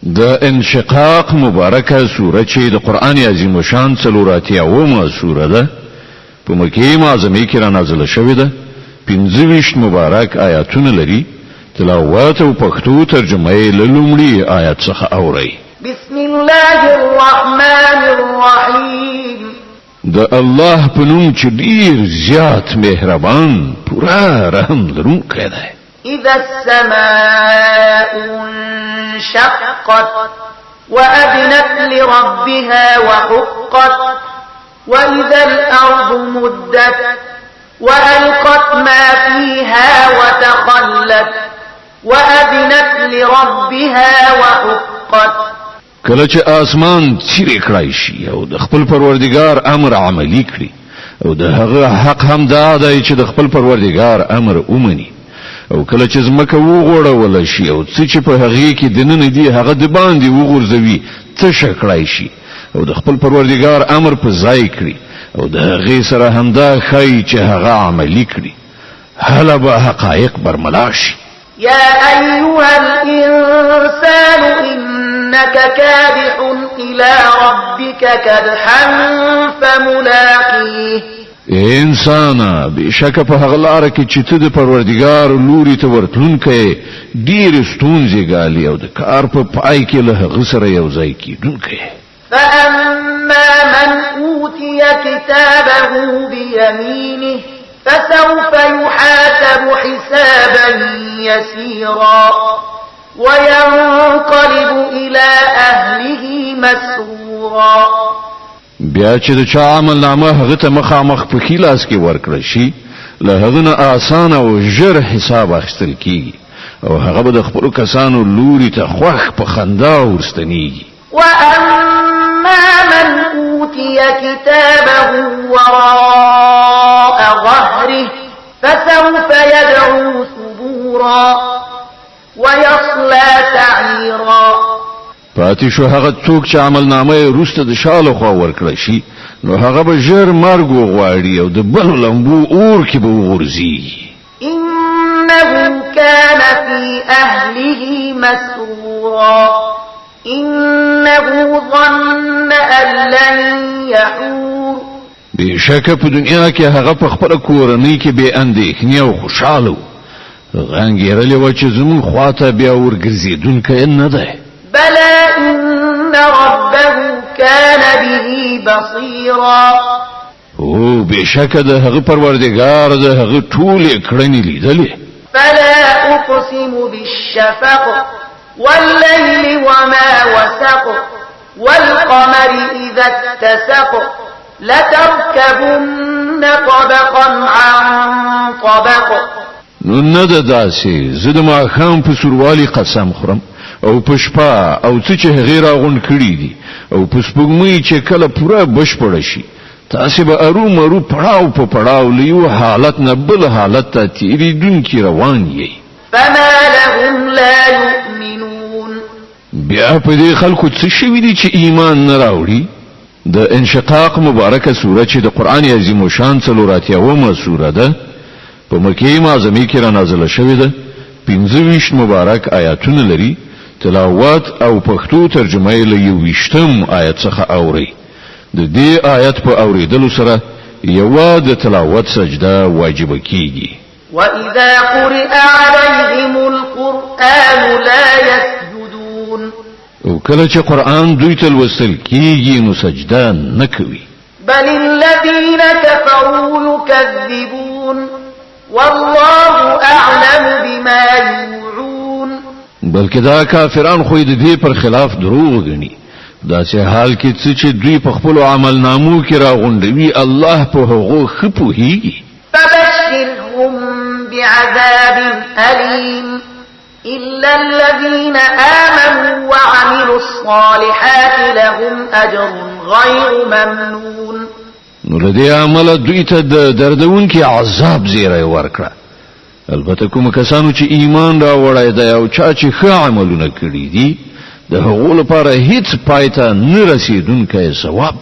د انشقاق مبارکه سوره چې د قران عظیم شان څلوراتیا ومه سوره ده په مکه معظمه کې را نازله شوې ده 15 مبارک آیاتونه لري تلاوت او پښتو ترجمه یې لومړی آیات څخه اوري بسم الله الرحمن الرحیم د الله په نوم چې ډیر زیات مهربان پورا رحم لرونکی دی اذا السماء انشقت وأذنت لربها وحقت وإذا الأرض مدت وألقت ما فيها وتخلت وأذنت لربها وحقت کله چې اسمان چیرې کړای شي او د خپل پروردگار امر عملی کړي او د هغه حق هم دا دی چې د خپل پروردگار امر ومني او کله چې زمکه وغوړول شي او څه چې په هغه کې دننه دی هغه د باندې وغورځوي څه شکړای شي او د خپل پروردگار امر په ځای کړي او د هغه سره همدا خی چې هغه عملی کړي هله به حقایق برملا شي يا أيها الإنسان إنك كادح إلى ربك كدحا فملاقيه انسان بشک په هغه لار کې چې ته د پروردگار لوري ته ورتلونکې ډیر ستونزې غالي او د کار په پای کې له هغه سره یو ځای کیدونکې فأما من أوتي كتابه بيمينه فسوف يحاسب حسابا يسيرا وينقلب إلى أهله مسرورا بیا چې د چا عمل نامه هغه ته مخامخ په خلاص کې ورکړل شي له هغه نه آسان او ژر حساب اخیستل کیږي او هغه به د خپل کسانو لوري ته خوښ په خندا ورستنیږي وأما من أوتي كتابه وراء ظهره فسوف يدعو ثبورا ويصلى سعيرا پاتې شو هغه څوک چې عمل نامه روسته د شاله خوا ورکړل شي نو هغه به ژر مرګ وغواړي او د بل لمبو اور کې به وغورځي إنه كان في أهله مسرورا إنه ظن أن لن يحور بشک په دنیا کې هغه په خپل کورنۍ کې به اندېښنې او خوشاله غانګیرلې و چې زمون خواته بیا ورګرځېدونکی نه دی بلى إن ربه كان به بصيرا او بشک د هغه پروردگار د هغه ټول کړنې لیدلې فلا أقسم بالشفق والليل وما وسق والقمر إذا اتسق لتركبن طبقا عن طبق نو نه د داسې زه د ماښام په سوروالي قسم خورم او په شپه او څه چې هغه راغون کړی دي او په سپوږمۍ چې کله پوره بشپړ شي تاسو به ارومرو پړاو په پړاو لیو حالت نه بل حالت ته تیریدونکي روان یې فما لهم لا يؤمنون بیا په دې خلکو څه شوی دي چې ایمان نه راوړي د انشقاق مبارکه سوره چې د قران عظیم شان څلوراتیاومه سوره ده په مکه معظمه کې را نازله شوې ده 15 مبارک آیاتونه لري تلاوت او پښتو ترجمه یې له 20 آیت څخه اوري د دې آیت په اوریدلو سره یو د تلاوت سجده واجب کیږي وَإِذَا قُرِئَ عَلَيْهِمُ الْقُرْآنُ لَا يَسْجُدُونَ او کله چې قران دوی ته لوستل کیږي نو سجده نه کوي بل الذين كفروا يكذبون والله أعلم بما يوعون بلکې دا کافران خو د دې پر خلاف دروغ غني دا چې حال کې چې دوی په خپل عمل نامو کې راغونډوي الله په هغه خپوهيږي فبشرهم بعذاب أليم إلا الذين آمنوا وعملوا الصالحات لهم أجر غير ممنون نو لدې عمل دوی ته د دردونکي عذاب زیری ورکړه البته کوم کسانو چې ایمان را وړای دی او چې ښه عملونه کړی دي د هغو لپاره هیڅ پایته نه رسیدونکی ثواب